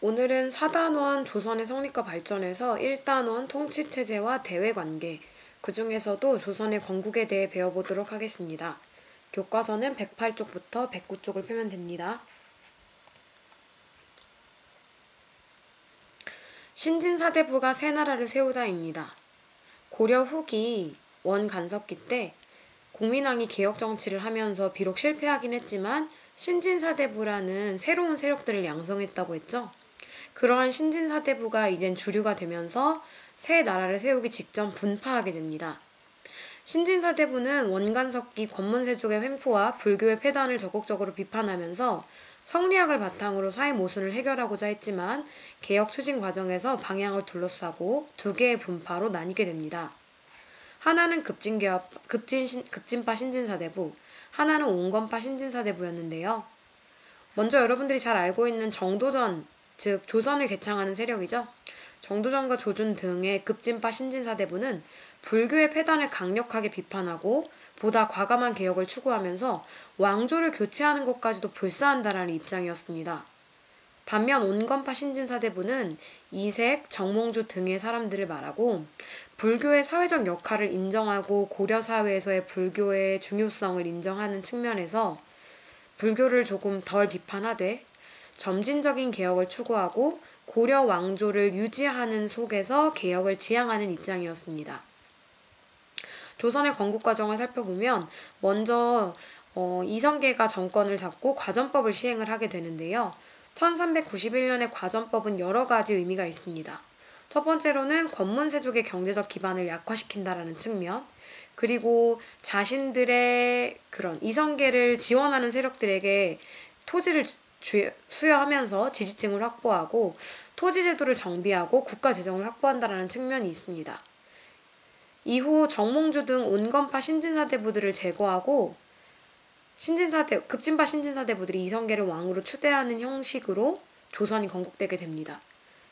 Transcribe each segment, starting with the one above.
오늘은 4단원 조선의 성립과 발전에서 1단원 통치체제와 대외관계, 그 중에서도 조선의 건국에 대해 배워보도록 하겠습니다. 교과서는 108쪽부터 109쪽을 펴면 됩니다. 신진사대부가 새 나라를 세우다입니다. 고려 후기 원간섭기 때 공민왕이 개혁정치를 하면서 비록 실패하긴 했지만 신진사대부라는 새로운 세력들을 양성했다고 했죠. 그러한 신진사대부가 이젠 주류가 되면서 새 나라를 세우기 직전 분파하게 됩니다. 신진사대부는 원간섭기 권문세족의 횡포와 불교의 폐단을 적극적으로 비판하면서 성리학을 바탕으로 사회 모순을 해결하고자 했지만 개혁 추진 과정에서 방향을 둘러싸고 두 개의 분파로 나뉘게 됩니다. 하나는 급진파 신진사대부, 하나는 온건파 신진사대부였는데요. 먼저 여러분들이 잘 알고 있는 정도전, 즉 조선을 개창하는 세력이죠. 정도전과 조준 등의 급진파 신진사대부는 불교의 폐단을 강력하게 비판하고 보다 과감한 개혁을 추구하면서 왕조를 교체하는 것까지도 불사한다라는 입장이었습니다. 반면 온건파 신진사대부는 이색, 정몽주 등의 사람들을 말하고 불교의 사회적 역할을 인정하고 고려 사회에서의 불교의 중요성을 인정하는 측면에서 불교를 조금 덜 비판하되 점진적인 개혁을 추구하고 고려 왕조를 유지하는 속에서 개혁을 지향하는 입장이었습니다. 조선의 건국 과정을 살펴보면 먼저 이성계가 정권을 잡고 과전법을 시행을 하게 되는데요. 1391년의 과전법은 여러 가지 의미가 있습니다. 첫 번째로는 권문세족의 경제적 기반을 약화시킨다라는 측면, 그리고 자신들의 그런 이성계를 지원하는 세력들에게 토지를 수여하면서 지지층을 확보하고 토지제도를 정비하고 국가재정을 확보한다라는 측면이 있습니다. 이후 정몽주 등 온건파 신진사대부들을 제거하고 급진파 신진사대부들이 이성계를 왕으로 추대하는 형식으로 조선이 건국되게 됩니다.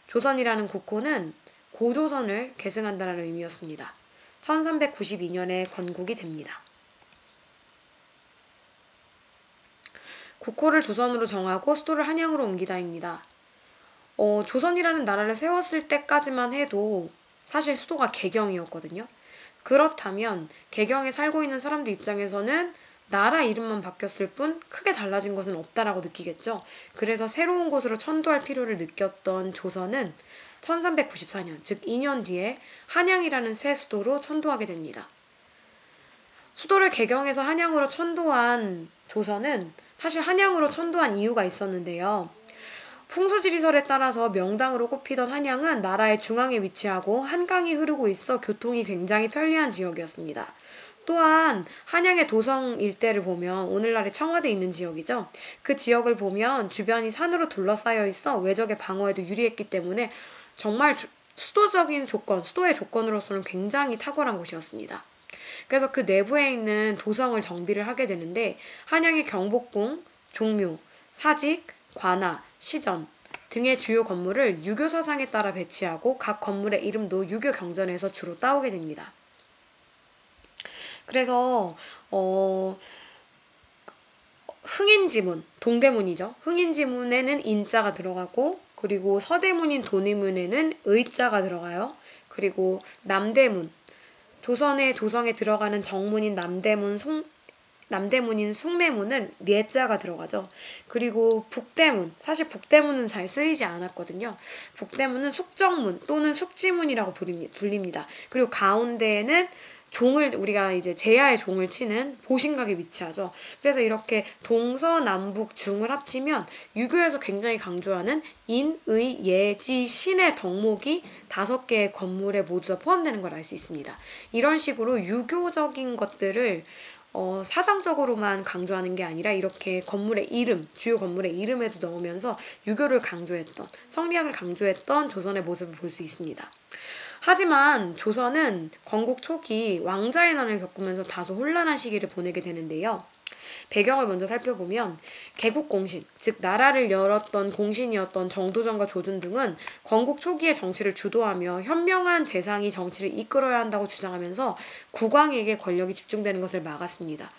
조선이라는 국호는 고조선을 계승한다는 의미였습니다. 1392년에 건국이 됩니다. 국호를 조선으로 정하고 수도를 한양으로 옮기다입니다. 조선이라는 나라를 세웠을 때까지만 해도 사실 수도가 개경이었거든요. 그렇다면 개경에 살고 있는 사람들 입장에서는 나라 이름만 바뀌었을 뿐 크게 달라진 것은 없다라고 느끼겠죠. 그래서 새로운 곳으로 천도할 필요를 느꼈던 조선은 1394년, 즉 2년 뒤에 한양이라는 새 수도로 천도하게 됩니다. 수도를 개경해서 한양으로 천도한 조선은 사실 한양으로 천도한 이유가 있었는데요. 풍수지리설에 따라서 명당으로 꼽히던 한양은 나라의 중앙에 위치하고 한강이 흐르고 있어 교통이 굉장히 편리한 지역이었습니다. 또한 한양의 도성 일대를 보면 오늘날의 청와대 있는 지역이죠. 그 지역을 보면 주변이 산으로 둘러싸여 있어 외적의 방어에도 유리했기 때문에 정말 수도적인 조건, 수도의 조건으로서는 굉장히 탁월한 곳이었습니다. 그래서 그 내부에 있는 도성을 정비를 하게 되는데 한양의 경복궁, 종묘, 사직, 관아, 시전 등의 주요 건물을 유교 사상에 따라 배치하고 각 건물의 이름도 유교 경전에서 주로 따오게 됩니다. 그래서 흥인지문, 동대문이죠. 흥인지문에는 인자가 들어가고 그리고 서대문인 도내문에는 의자가 들어가요. 그리고 남대문, 조선의 도성에 들어가는 정문인 남대문인 숭례문은 례자가 들어가죠. 그리고 북대문, 사실 북대문은 잘 쓰이지 않았거든요. 북대문은 숙정문 또는 숙지문이라고 불립니다. 그리고 가운데에는 우리가 이제 제야의 종을 치는 보신각에 위치하죠. 그래서 이렇게 동서남북 중을 합치면 유교에서 굉장히 강조하는 인, 의, 예, 지, 신의 덕목이 5개의 건물에 모두 다 포함되는 걸 알 수 있습니다. 이런 식으로 유교적인 것들을 사상적으로만 강조하는 게 아니라 이렇게 건물의 이름, 주요 건물의 이름에도 넣으면서 유교를 강조했던, 성리학을 강조했던 조선의 모습을 볼 수 있습니다. 하지만 조선은 건국 초기 왕자의 난을 겪으면서 다소 혼란한 시기를 보내게 되는데요. 배경을 먼저 살펴보면 개국공신, 즉 나라를 열었던 공신이었던 정도전과 조준 등은 건국 초기의 정치를 주도하며 현명한 재상이 정치를 이끌어야 한다고 주장하면서 국왕에게 권력이 집중되는 것을 막았습니다.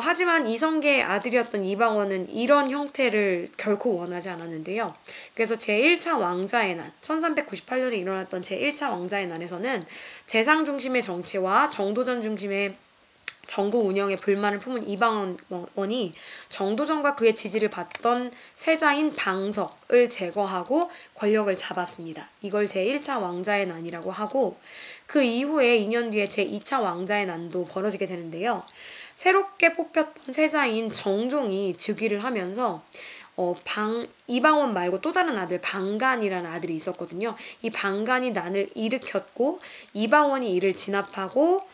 하지만 이성계의 아들이었던 이방원은 이런 형태를 결코 원하지 않았는데요. 그래서 제1차 왕자의 난, 1398년에 일어났던 제1차 왕자의 난에서는 재상 중심의 정치와 정도전 중심의 정국 운영에 불만을 품은 이방원이 정도전과 그의 지지를 받던 세자인 방석을 제거하고 권력을 잡았습니다. 이걸 제1차 왕자의 난이라고 하고, 그 이후에 2년 뒤에 제2차 왕자의 난도 벌어지게 되는데요. 새롭게 뽑혔던 세자인 정종이 즉위를 하면서 이방원 말고 또 다른 아들 방간이라는 아들이 있었거든요. 이 방간이 난을 일으켰고 이방원이 이를 진압하고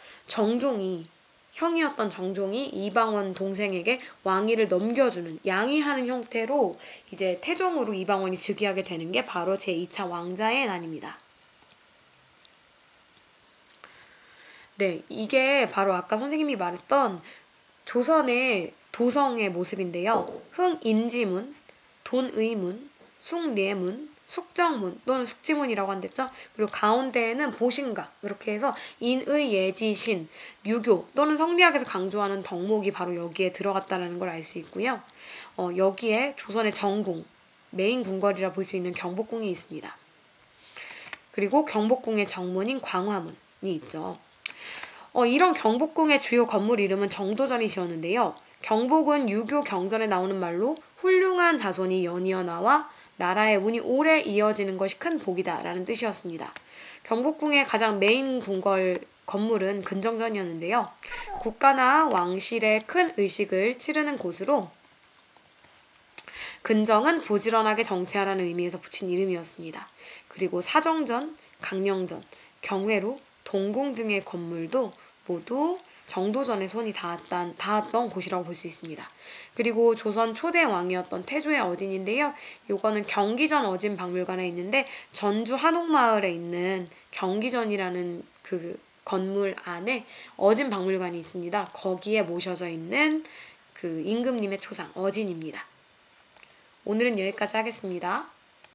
형이었던 정종이 이방원 동생에게 왕위를 넘겨주는 양위하는 형태로 이제 태종으로 이방원이 즉위하게 되는 게 바로 제2차 왕자의 난입니다. 네, 이게 바로 아까 선생님이 말했던 조선의 도성의 모습인데요. 흥인지문, 돈의문, 숭례문, 숙정문 또는 숙지문이라고 한댔죠. 그리고 가운데에는 보신각 이렇게 해서 인의예지신, 유교 또는 성리학에서 강조하는 덕목이 바로 여기에 들어갔다는 걸 알 수 있고요. 여기에 조선의 정궁, 메인 궁궐이라 볼 수 있는 경복궁이 있습니다. 그리고 경복궁의 정문인 광화문이 있죠. 이런 경복궁의 주요 건물 이름은 정도전이 지었는데요. 경복은 유교 경전에 나오는 말로 훌륭한 자손이 연이어 나와 나라의 운이 오래 이어지는 것이 큰 복이다 라는 뜻이었습니다. 경복궁의 가장 메인 건물은 근정전이었는데요. 국가나 왕실의 큰 의식을 치르는 곳으로 근정은 부지런하게 정치하라는 의미에서 붙인 이름이었습니다. 그리고 사정전, 강령전, 경회로, 동궁 등의 건물도 모두 정도전에 손이 닿았던 곳이라고 볼 수 있습니다. 그리고 조선 초대 왕이었던 태조의 어딘인데요. 요거는 경기전 어진박물관에 있는데 전주 한옥마을에 있는 경기전이라는 그 건물 안에 어진박물관이 있습니다. 거기에 모셔져 있는 그 임금님의 초상 어진입니다. 오늘은 여기까지 하겠습니다.